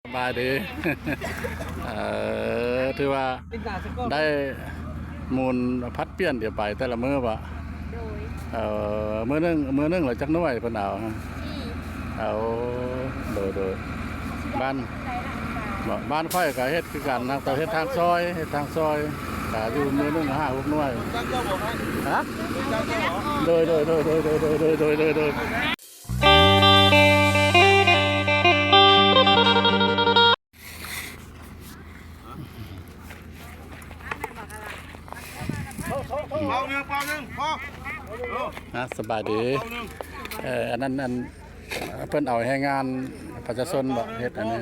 สบายดี ถือว่าได้มูลพัดเปลี่ยนเดี๋ยวไปแต่ละมื้อปะมื้อนึงเหรอจักหน่วยเพิ่นเอาโดยบ้านค่อยก็เฮ็ดคือกันนะแต่เฮ็ดทางซอยก็อยู่มื้อนึง5-6หน่วยฮะโดยเปล่าหนึ่งพอสบายดีอันนั้นเพิ่นเอาให้งานประชาชนบ่เฮ็ดอันนี้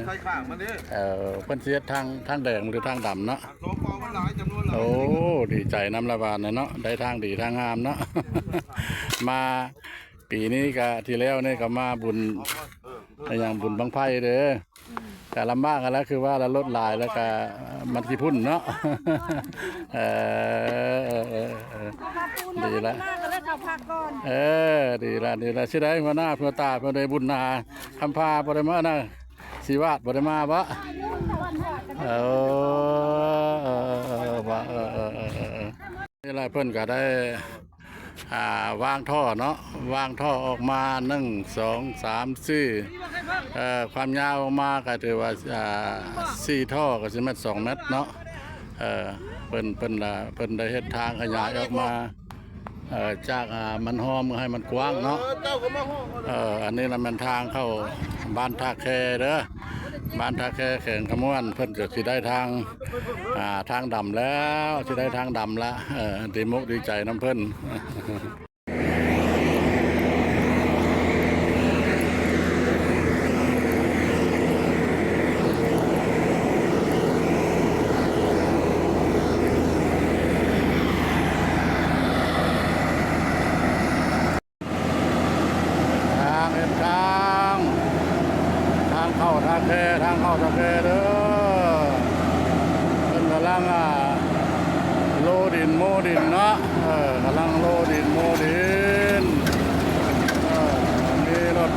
เพิ่นสิเฮ็ดทางแดงหรือทางดำเนาะโอ้ดีใจนำละบาดเนาะได้ทางดีทางงามเนาะ มาปีนี้ก็ที่แล้วนี่ก็มาบุญอย่างบุญบังไฟเด้อแต่ลำบากกันแล้วคือว่าเราลดลายแล้วก็มันที่พุ่นเนาะ ดีละดีละสิได้หัวหน้าเพื่อตาเพื่อได้บุญนาคำพาบ่ได้มานะสีวาดบ่ได้มาบ่นี่แหละเพิ่นก็ได้วางท่อเนาะวางท่อออกมา1 2 3 4ความยาวออกมาก็ถือว่า4ท่อก็สิเมตร2 เมตรเนาะเพิ่นได้เฮ็ดทางขยายออกมาจากมันหอมให้มันกว้างเนาะอันนี้น่ะมันทางเข้าบ้านท่าแคเด้อบ้านท่าแคแข่งขมวนเพิ่นก็สิได้ทางดำแล้วสิได้ทางดำละดีมุกดีใจน้ำเพิ่น ทางเข้าทางแคเด้อเป็นกำลังโลดินโมดินเนาะกำลังโลดินโมดินมีรถ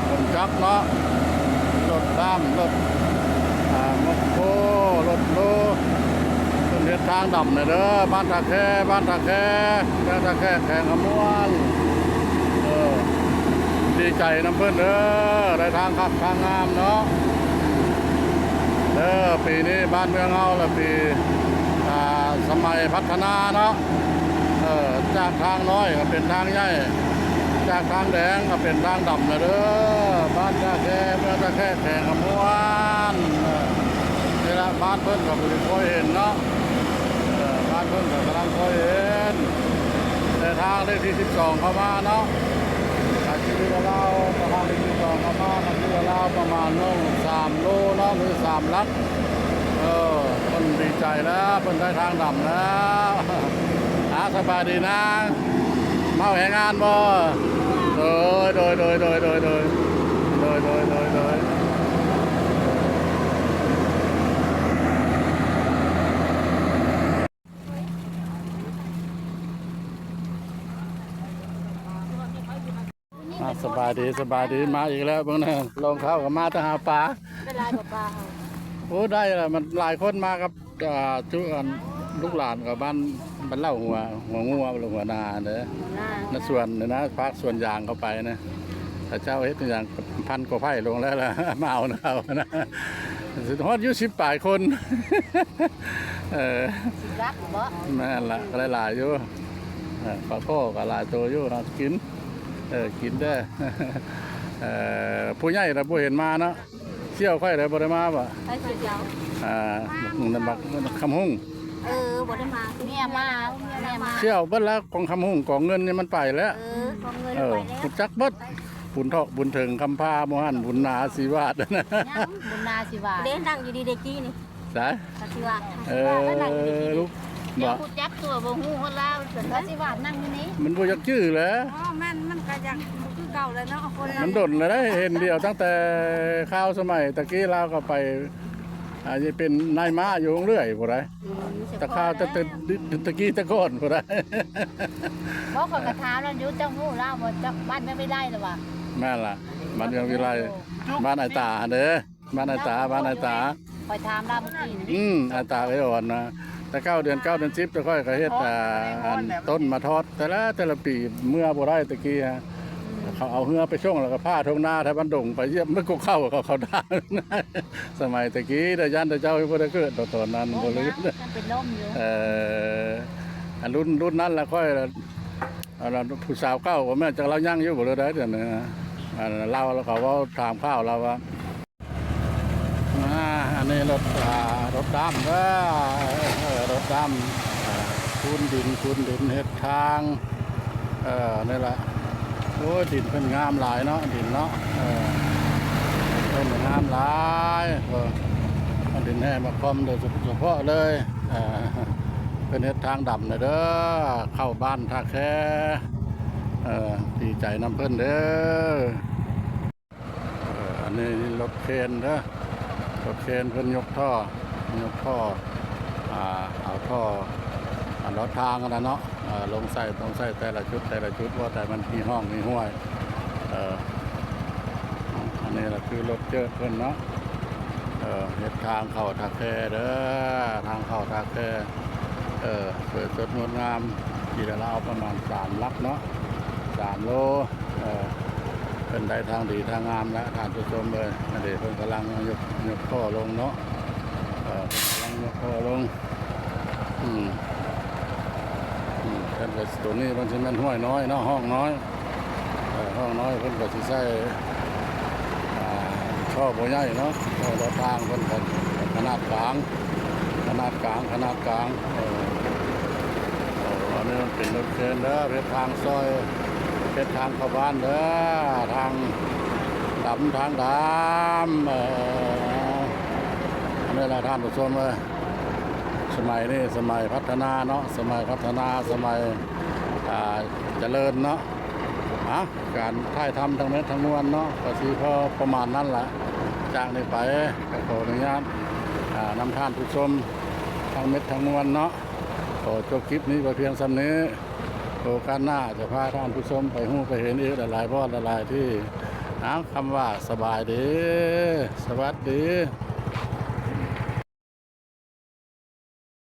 คนจักรเนาะรถดำรถมกโครถโลเป็นเฮ็ดทางดำเด้อบ้านตาแคแข่งขมวนดีใจน้ำเพื่อนเด้อได้ทางขับทางงามเนาะเด้อปีนี้บ้านเมืองเฮาละปีสมัยพัฒนาเนาะจากทางน้อยก็เป็นทางใหญ่จากทางแดงก็เป็นทางดำนะเด้อบ้านตาแคเมืองตาแคแข่งขมวนนี่ละบ้านเพิ่นก็บ่ได้ค่อยเห็นเนาะบ้านเพิ่นก็กำลังค่อยเห็นแต่ทางเลขที่12เข้ามาเนาะชีวิตเราประมาณที่2ประมาณชีวิตเราประมาณ3 โลเนาะหรือ3 ลักคนดีใจแล้วคนได้ทางดำแล้วสบายดีนะเมาแห่งงานบ่โดยสบายดีมาอีกแล้วเบิ่งนะลงเข้ากับมาตะหาปลาเป็นลายปลาโอ้ได้ละมันหลายคนมากับจุกันลูกหลานกับบ้านเล่าหัวงัวหัวนาเด้อในส่วนเนี่ยนะพักส่วนยางเข้าไปนะแต่เจ้าเฮ็ดอย่างพันกว่าไผ่ลงแล้วล่ะมาเอานะสุดฮอด10 ปลายคน10 ลักบ่แม่นละก็หลายอยู่ปลาโคก็หลายตัวอยู่นะกินกินได้ผู้ใหญ่เราผู้เห็นมาเนาะเชี่ยวค่อยเลยบ่ได้มาบ่ไอ้เชี่ยวนั่นบักคำหุ่งบ่ได้มาเนี่ยมาเชี่ยวเบิดแล้วของคำหุ่งของเงินนี่มันไปแล้วของเงินไปแล้วคุณจักเบิดบุญทอกบุญถึงคำพาโมหันบุญนาสีวาดนะบุญนาสีวาดเด้นั่งอยู่ดีเด็กกี้นี่ใช่สีวาดลูกบ่พูดจักตัวบ่ฮู้คนลาวส่วนสีวาดนั่งอยู่นี้มันบ่อยากชื่อแล้วมันก็อยากคือเก่าแล้วเนาะคนมันดนเลยได้เห็นเดียวตั้งแต่ข้าวสมัยตะกี้เราก็ไปอาจจะเป็นนายม้าอยู่เรื่อยบ่ได้ตะข้าวตะกี้ตะก้อนบ่ได้บ่คนกระทาเราอยู่จังฮู้ลาวบ่จักบ้านไม่ได้หรอวะ แม่ล่ะบ้านเมืองวิไลบ้านไอ้ตาเด้อ บ้านอาตาบ้านอาตา คอยถามเราเมื่อกี้นี่ อาตาไอ้อ่อนนะแต่9 เดือน10จะค่อยก็เฮ็ดอันต้นมาทอดแต่ละปีเมื่อบ่ได้ตะกี้ฮะเขาเอาเหือไปช่วงแล้วก็ผ้าทงหน้าแถวบ้านดงไปเยี่ยมมันก็เข้าเขาได้ สมัยตะกี้แต่ยันแต่เจ้าบ่ได้เกิดตอนนั้นบ่ โอ้ย รู้ นะมันเป็นล่มอยู่ อันรุ่นนั้นละค่อยเราผู้สาวเก้าก็แม่จากเรายั่งอยู่บ่เลยได้เดี๋ยวนี้เล่าแล้วเขาว่าถามข้าวเราว่าอันนี้รถดำรถดำคูนดินเฮ็ดทางนี่แหละโอ้ยดินเพิ่นงามหลายเนาะดินเนาะเพิ่นงามหลายดินแห้มาคอมโดยเฉพาะเลยเป็นเฮ็ดทางดำเลยเด้อเข้าบ้านท่าแค่ดีใจน้ำเพิ่นเด้ออันนี้รถเคนเด้อรถเคนเพิ่นยกท่อเอาท่อรถทางกันนะเนาะลงใส่ต้องใส่แต่ละชุดว่าแต่มันมีห้องมีห้วยอันนี้แหละคือรถเจิดเพิ่นเนาะเฮ็ดทางเข้าท่าแค่เด้อทางเข้าท่าแค่สวยสดงดงามที่เราเอาประมาณ3 ลักเนาะ3 โลเป็นได้ทางดีทางงามแล้วทานผู้ชมเลยนั่นเดี๋ยวเพิ่นกำลังยกท่อลงเนาะกำลังยกท่อลงเพิ่นก็ตัวนี้มันสิแม่นห้วยน้อยเนาะห้องน้อยห้องน้อยเพิ่นก็สิใช้ท่อบ่ใหญ่เนาะท่อรถทางเพิ่นก็ขนาดกลางอันนี้มันเป็นรถเคนเด้อเพชรทางซอยเพชรทางเข้าบ้านเด้อทางดำอันนี้แหละท่านผู้ชมเลยสมัยนี้สมัยพัฒนาเนาะสมัยเจริญเนาะการถ่ายทำทั้งเม็ดทั้งมวลเนาะก็สิพอประมาณนั้นแหละจากนี้ไปก็ขออนุญาตนำท่านผู้ชมทั้งเม็ดทั้งมวลเนาะขอจบคลิปนี้ไปเพียงส่ำนี้โอกาสหน้าจะพาท่านผู้ชมไปหู้ไปเห็นอีกหลายๆบ่อนหลายๆที่คำว่าสบายดีสวัสดี